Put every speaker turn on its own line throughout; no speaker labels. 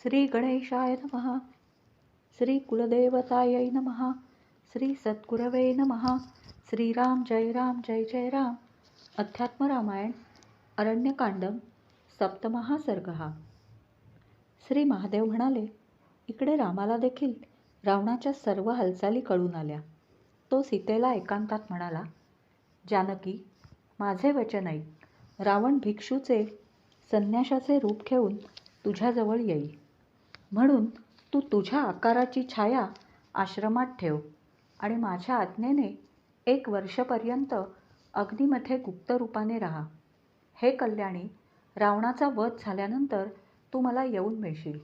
श्री गणेशाय नमः. श्री कुलदेवतायै नमः. श्री सद्गुरवे नमः. श्रीराम जय राम जय जय राम. अध्यात्म रामायण अरण्यकांडम सप्तमहा सर्गः. श्री महादेव म्हणाले, इकडे रामाला देखील रावणाच्या सर्व हालचाली कळून आल्या. तो सीतेला एकांतात म्हणाला, जानकी, माझे वचन ऐक. रावण भिक्षूचे संन्याशाचे रूप घेऊन तुझ्याजवळ येईल, म्हणून तू तुझ्या आकाराची छाया आश्रमात ठेव आणि माझ्या आज्ञेने 1 वर्षपर्यंत अग्नीमध्ये गुप्त रूपाने राहा. हे कल्याणी, रावणाचा वध झाल्यानंतर तू मला येऊन मिळशील.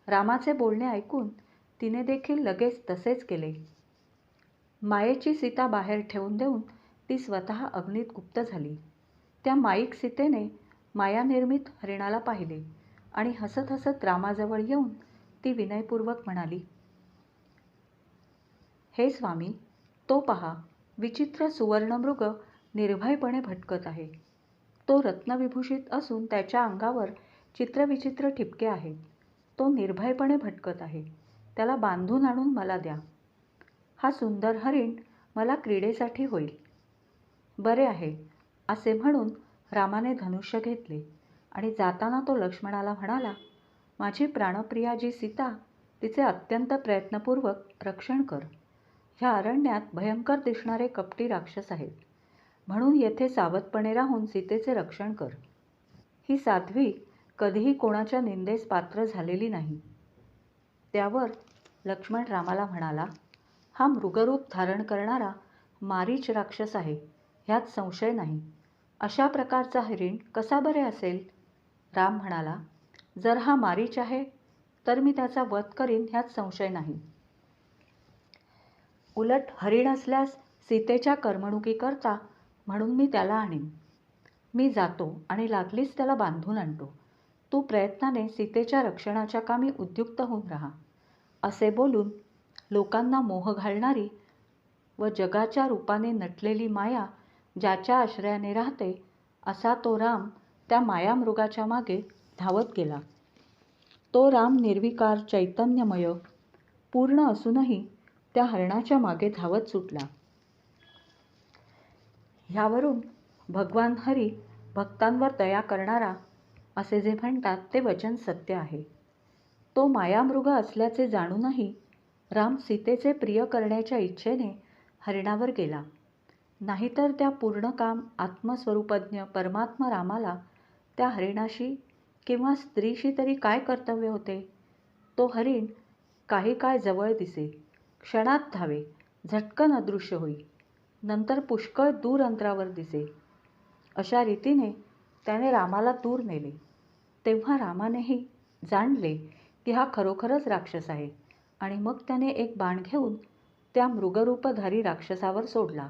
रामाचे बोलणे ऐकून तिने देखील लगेच तसेच केले. मायेची सीता बाहेर ठेवून देऊन ती स्वतः अग्नीत गुप्त झाली. त्या माईक सीतेने मायानिर्मित हरिणाला पाहिले आणि हसत हसत रामाजवळ येऊन ती विनयपूर्वक म्हणाली, हे स्वामी, तो पहा, विचित्र सुवर्णमृग निर्भयपणे भटकत आहे. तो रत्नविभूषित असून त्याच्या अंगावर चित्रविचित्र ठिपके आहेत. तो निर्भयपणे भटकत आहे. त्याला बांधून आणून मला द्या. हा सुंदर हरिण मला क्रीडेसाठी होईल. बरे आहे, असे म्हणून रामाने धनुष्य घेतले आणि जाताना तो लक्ष्मणाला म्हणाला, माझी प्राणप्रिया जी सीता, तिचे अत्यंत प्रयत्नपूर्वक रक्षण कर. ह्या अरण्यात भयंकर दिसणारे कपटी राक्षस आहेत, म्हणून येथे सावधपणे राहून सीतेचे रक्षण कर. ही साध्वी कधीही कोणाच्या निंदेस पात्र झालेली नाही. त्यावर लक्ष्मण रामाला म्हणाला, हा मृगरूप धारण करणारा मारीच राक्षस आहे, ह्यात संशय नाही. अशा प्रकारचा हरिण कसा बरे असेल? राम म्हणाला, जर हा मारीच आहे तर मी त्याचा वध करीन, ह्यात संशय नाही. उलट हरिण असल्यास सीतेच्या करमणुकीकरता म्हणून मी त्याला आणीन. मी जातो आणि लागलीच त्याला बांधून आणतो. तू प्रयत्नाने सीतेच्या रक्षणाच्या कामी उद्युक्त होऊन राहा. असे बोलून लोकांना मोह घालणारी व जगाच्या रूपाने नटलेली माया ज्याच्या आश्रयाने राहते, असा तो राम त्या मायामृगाच्या मागे धावत गेला. तो राम निर्विकार चैतन्यमय पूर्ण असूनही त्या हरणाच्या मागे धावत सुटला. ह्यावरून भगवान हरी भक्तांवर दया करणारा असे जे म्हणतात ते वचन सत्य आहे. तो मायामृग असल्याचे जाणूनही राम सीतेचे प्रिय करण्याच्या इच्छेने हरिणावर गेला. नाहीतर त्या पूर्णकाम आत्मस्वरूपज्ञ परमात्मा रामाला त्या हरिणाशी किंवा स्त्रीशी तरी काय कर्तव्य होते? तो हरिण काही काळ जवळ दिसे, क्षणात धावे, झटकन अदृश्य होई, नंतर पुष्कळ दूर अंतरावर दिसे. अशा रीतीने त्याने रामाला दूर नेले. तेव्हा रामानेही जाणले की हा खरोखरच राक्षस आहे आणि मग त्याने एक बाण घेऊन त्या मृगरूपधारी राक्षसावर सोडला.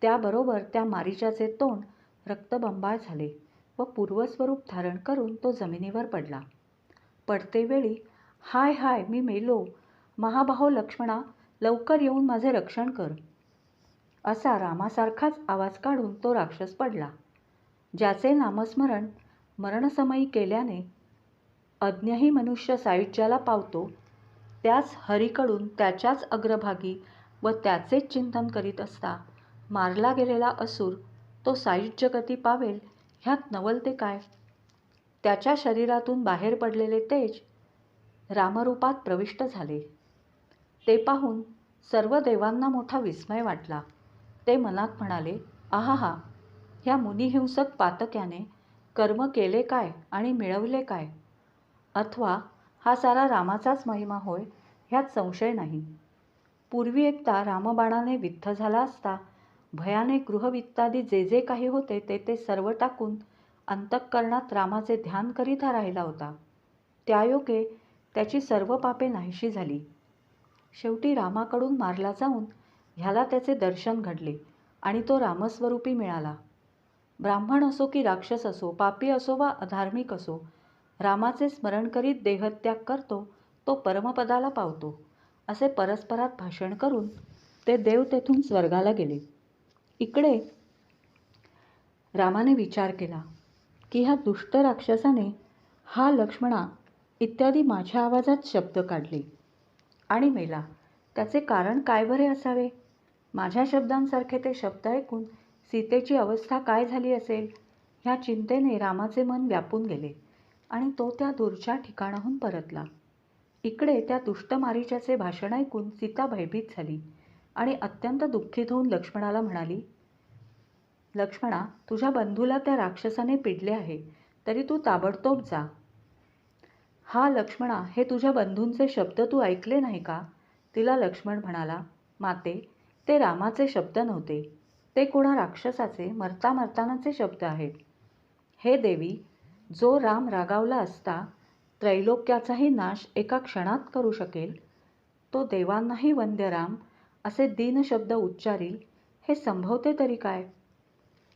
त्याबरोबर त्या मारीचाचे तोंड रक्तबंबाळ झाले व पूर्वस्वरूप धारण करून तो जमिनीवर पडला. पडतेवेळी, हाय हाय, मी मेलो, महाबाहो लक्ष्मणा, लवकर येऊन माझे रक्षण कर, असा रामासारखाच आवाज काढून तो राक्षस पडला. ज्याचे नामस्मरण मरणसमयी केल्याने अज्ञही मनुष्य सायुज्याला पावतो, त्याच हरीकडून त्याच्याच अग्रभागी व त्याचेच चिंतन करीत असता मारला गेलेला असुर तो सायुज्यगती पावेल, ह्यात नवलते काय? त्याच्या शरीरातून बाहेर पडलेले तेज रामरूपात प्रविष्ट झाले. ते पाहून सर्व देवांना मोठा विस्मय वाटला. ते मनात म्हणाले, आहाहा, ह्या मुनिहिंसक पातक्याने कर्म केले काय आणि मिळवले काय? अथवा हा सारा रामाचाच महिमा होय, ह्यात संशय नाही. पूर्वी एकदा रामबाणाने विद्ध झाला असता भयाने गृहवित्तादी जे जे काही होते ते सर्व टाकून अंतःकरणात रामाचे ध्यान करीता राहिला होता. त्यायोगे त्याची सर्व पापे नाहीशी झाली. शेवटी रामाकडून मारला जाऊन ह्याला त्याचे दर्शन घडले आणि तो रामस्वरूपी मिळाला. ब्राह्मण असो की राक्षस असो, पापी असो वा अधार्मिक असो, रामाचे स्मरण करीत देहत्याग करतो तो परमपदाला पावतो, असे परस्परात भाषण करून ते देव तेथून स्वर्गाला गेले. इकडे रामाने विचार केला की ह्या दुष्ट राक्षसाने, हा लक्ष्मणा, इत्यादी माझ्या आवाजात शब्द काढले आणि मेला. त्याचे कारण काय बरे असावे? माझ्या शब्दांसारखे ते शब्द ऐकून सीतेची अवस्था काय झाली असेल? ह्या चिंतेने रामाचे मन व्यापून गेले आणि तो त्या दूरच्या ठिकाणाहून परतला. इकडे त्या दुष्ट मारीचाचे भाषण ऐकून सीता भयभीत झाली आणि अत्यंत दुःखित होऊन लक्ष्मणाला म्हणाली, लक्ष्मणा, तुझ्या बंधूला त्या राक्षसाने पिडले आहे, तरी तू ताबडतोब जा. हा लक्ष्मणा, हे तुझ्या बंधूंचे शब्द तू ऐकले नाही का? तिला लक्ष्मण म्हणाला, माते, ते रामाचे शब्द नव्हते, ते कोणा राक्षसाचे मरता मरतानाचे शब्द आहेत. हे देवी, जो राम रागावला असता त्रैलोक्याचाही नाश एका क्षणात करू शकेल, तो देवांनाही वंद्य राम असे दीन शब्द उच्चारील, हे संभवते तरी काय?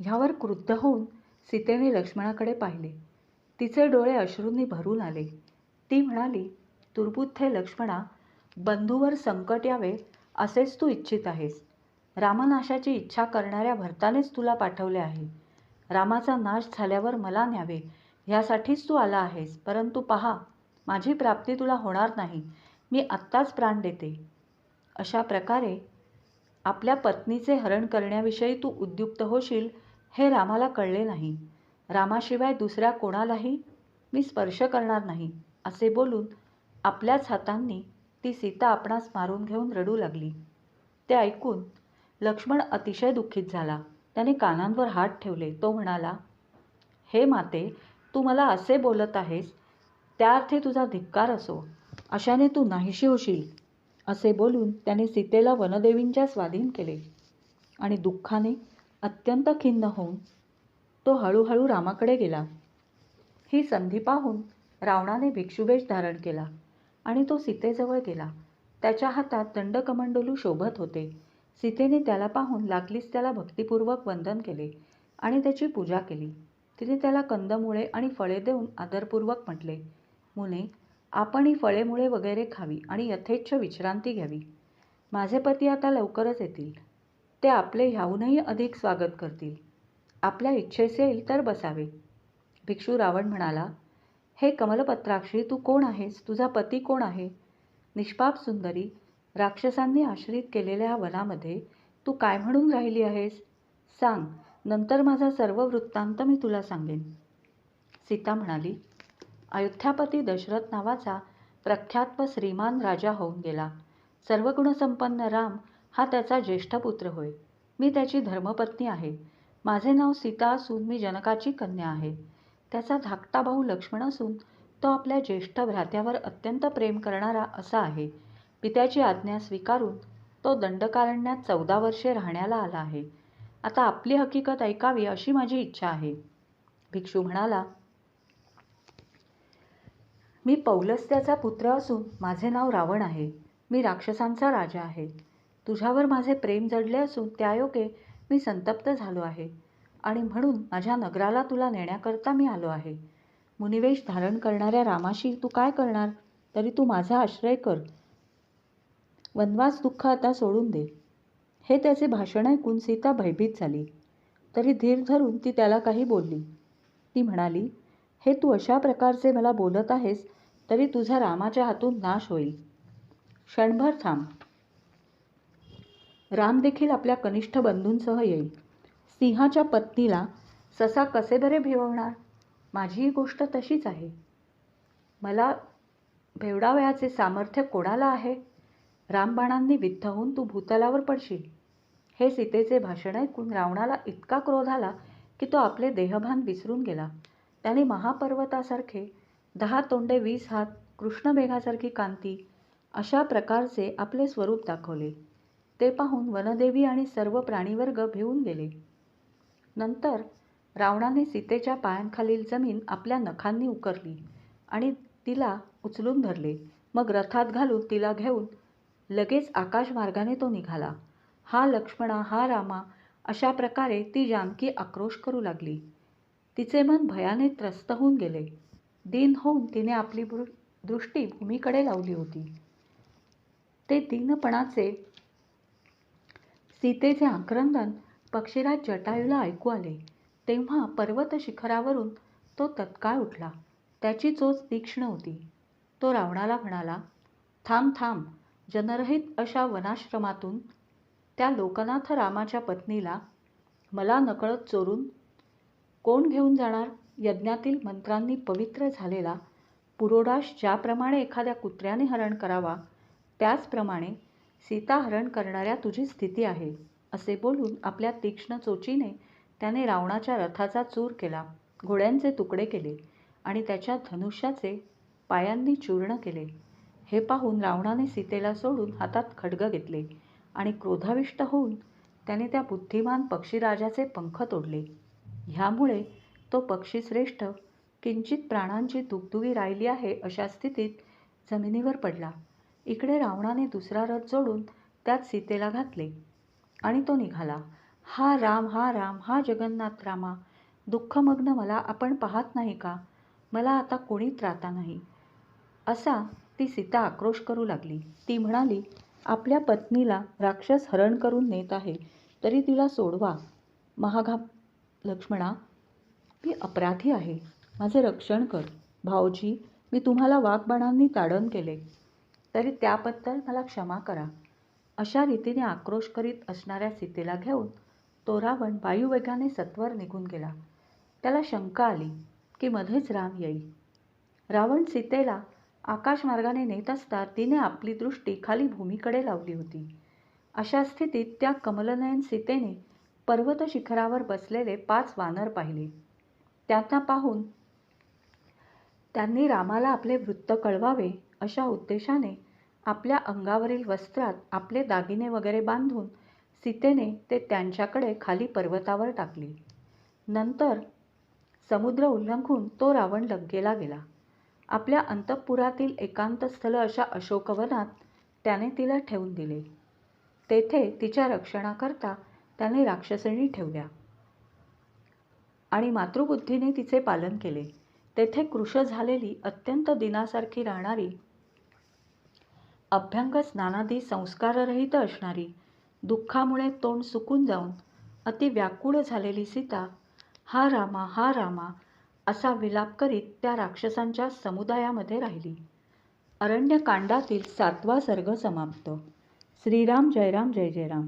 ह्यावर क्रुद्ध होऊन सीतेने लक्ष्मणाकडे पाहिले. तिचे डोळे अश्रूंनी भरून आले. ती म्हणाली, दुर्बुद्धे लक्ष्मणा, बंधूवर संकट यावे असेच तू इच्छित आहेस. रामनाशाची इच्छा करणाऱ्या भरतानेच तुला पाठवले आहे. रामाचा नाश झाल्यावर मला न्यावे ह्यासाठीच तू आला आहेस. परंतु पहा, माझी प्राप्ती तुला होणार नाही. मी आत्ताच प्राण देते. अशा प्रकारे आपल्या पत्नीचे हरण करण्याविषयी तू उद्युक्त होशील हे रामाला कळले नाही. रामाशिवाय दुसऱ्या कोणालाही मी स्पर्श करणार नाही, असे बोलून आपल्याच हातांनी ती सीता आपणास मारून घेऊन रडू लागली. ते ऐकून लक्ष्मण अतिशय दुःखित झाला. त्याने कानांवर हात ठेवले. तो म्हणाला, हे माते, तू मला असे बोलत आहेस, त्या अर्थी तुझा धिक्कार असो. अशाने तू नाहीशी होशील. असे बोलून त्याने सीतेला वनदेवींच्या स्वाधीन केले आणि दुःखाने अत्यंत खिन्न होऊन तो हळूहळू रामाकडे गेला. ही संधी पाहून रावणाने भिक्षुवेश धारण केला आणि तो सीतेजवळ गेला. त्याच्या हातात दंडकमंडलू शोभत होते. सीतेने त्याला पाहून लागलीच त्याला भक्तिपूर्वक वंदन केले आणि त्याची पूजा केली. तिने त्याला कंदमुळे आणि फळे देऊन आदरपूर्वक म्हटले, मुने, आपण ही फळे मुळे वगैरे खावी आणि यथेच्छ विश्रांती घ्यावी. माझे पती आता लवकरच येतील. ते आपले ह्याहूनही अधिक स्वागत करतील. आपल्या इच्छेस येईल तर बसावे. भिक्षू रावण म्हणाला, हे कमलपत्राक्षी, तू कोण आहेस? तुझा पती कोण आहे? निष्पाप सुंदरी, राक्षसांनी आश्रित केलेल्या वनामध्ये तू काय म्हणून राहिली आहेस? सांग, नंतर माझा सर्व वृत्तांत मी तुला सांगेन. सीता म्हणाली, अयोध्यापती दशरथ नावाचा प्रख्यात व श्रीमान राजा होऊन गेला. सर्वगुणसंपन्न राम हा त्याचा ज्येष्ठ पुत्र होय. मी त्याची धर्मपत्नी आहे. माझे नाव सीता असून मी जनकाची कन्या आहे. त्याचा धाकटा भाऊ लक्ष्मण असून तो आपल्या ज्येष्ठ भ्रात्यावर अत्यंत प्रेम करणारा असा आहे. पित्याची आज्ञा स्वीकारून तो दंडकारण्यात 14 वर्षे राहण्याला आला आहे. आता आपली हकीकत ऐकावी अशी माझी इच्छा आहे. भिक्षू म्हणाला, मी पौलस्त्याचा पुत्र असून माझे नाव रावण आहे. मी राक्षसांचा राजा आहे. तुझ्यावर माझे प्रेम जडले असून त्यायोगे मी संतप्त झालो आहे आणि म्हणून माझ्या नगराला तुला नेण्याकरता मी आलो आहे. मुनिवेश धारण करणाऱ्या रामाशी तू काय करणार? तरी तू माझा आश्रय कर. वनवास दुःख आता सोडून दे. हे त्याचे भाषण ऐकून सीता भयभीत झाली. तरी धीर धरून ती त्याला काही बोलली. ती म्हणाली, हे तू अशा प्रकारचे मला बोलत आहेस, तरी तुझा रामाच्या हातून नाश होईल. क्षणभर थांब. राम देखील आपल्या कनिष्ठ बंधूंसह येईल. सिंहाच्या पत्नीला ससा कसे बरे भिवणार? माझी ही गोष्ट तशीच आहे. मला भेवडावयाचे सामर्थ्य कोणाला आहे? रामबाणांनी विद्ध होऊन तू भूतलावर पडशील. हे सीतेचे भाषण ऐकून रावणाला इतका क्रोध आला की तो आपले देहभान विसरून गेला. त्याने महापर्वतासारखे 10 तोंडे 20 हात, कृष्णमेघासारखी कांती अशा प्रकारचे आपले स्वरूप दाखवले. ते पाहून वनदेवी आणि सर्व प्राणीवर्ग भिवून गेले. नंतर रावणाने सीतेच्या पायांखालील जमीन आपल्या नखांनी उकरली आणि तिला उचलून धरले. मग रथात घालून तिला घेऊन लगेच आकाशमार्गाने तो निघाला. हा लक्ष्मणा, हा रामा, अशा प्रकारे ती जानकी आक्रोश करू लागली. तिचे मन भयाने त्रस्त होऊन गेले. दीन होऊन तिने आपली दृष्टी भूमीकडे लावली होती. ते दीनपणाचे सीतेचे आक्रंदन पक्षीराज जटायूला ऐकू आले. तेव्हा पर्वत शिखरावरून तो तत्काळ उठला. त्याची चोच तीक्ष्ण होती. तो रावणाला म्हणाला, थांब थांब. जनरहित अशा वनाश्रमातून त्या लोकनाथ रामाच्या पत्नीला मला नकळत चोरून कोण घेऊन जाणार? यज्ञातील मंत्रांनी पवित्र झालेला पुरोडाश ज्याप्रमाणे एखाद्या कुत्र्याने हरण करावा, त्याचप्रमाणे सीता हरण करणाऱ्या तुझी स्थिती आहे. असे बोलून आपल्या तीक्ष्ण चोचीने त्याने रावणाच्या रथाचा चूर केला, घोड्यांचे तुकडे केले आणि त्याच्या धनुष्याचे पायांनी चूर्ण केले. हे पाहून रावणाने सीतेला सोडून हातात खड्ग घेतले आणि क्रोधाविष्ट होऊन त्याने त्या बुद्धिमान पक्षीराजाचे पंख तोडले. ह्यामुळे तो पक्षीश्रेष्ठ किंचित प्राणांची दुगदुगी राहिली आहे अशा स्थितीत जमिनीवर पडला. इकडे रावणाने दुसरा रथ जोडून त्यात सीतेला घातले आणि तो निघाला. हा राम, हा राम, हा जगन्नाथ रामा, दुःखमग्न मला आपण पाहत नाही का? मला आता कोणी त्राता नाही. असा ती सीता आक्रोश करू लागली. ती म्हणाली, आपल्या पत्नीला राक्षस हरण करून नेत आहे, तरी तिला सोडवा. महाघा लक्ष्मणा, मी अपराधी आहे. माझे रक्षण कर. भाऊजी, मी तुम्हाला वाघबाणांनी ताडण केले, तरी त्याबद्दल मला क्षमा करा. अशा रीतीने आक्रोश करीत असणाऱ्या सीतेला घेऊन तो रावण वायुवेगाने सत्वर निघून गेला. त्याला शंका आली की मध्येच राम येईल. रावण सीतेला आकाशमार्गाने नेत असता तिने आपली दृष्टी खाली भूमीकडे लावली होती. अशा स्थितीत त्या कमलनयन सीतेने पर्वत शिखरावर बसलेले 5 वानर पाहिले. त्यांना पाहून त्यांनी रामाला आपले वृत्त कळवावे अशा उद्देशाने आपल्या अंगावरील वस्त्रात आपले दागिने वगैरे बांधून सीतेने ते त्यांच्याकडे खाली पर्वतावर टाकले. नंतर समुद्र उल्लंघून तो रावण लंकेला गेला. आपल्या अंतःपुरातील एकांत स्थल अशा अशोकवनात त्याने तिला ठेवून दिले. तेथे तिच्या रक्षणाकरता त्याने राक्षसणी ठेवल्या आणि मातृबुद्धीने तिचे पालन केले. तेथे कृश झालेली, अत्यंत दिनासारखी राहणारी, अभ्यंग स्नानादी संस्काररहित असणारी, दुःखामुळे तोंड सुकून जाऊन अति व्याकुळ झालेली सीता हा रामा, हा रामा असा विलाप करीत त्या राक्षसांच्या समुदायामध्ये राहिली. अरण्यकांडातील 7वा सर्ग समाप्त. श्रीराम जय राम, जय जय राम.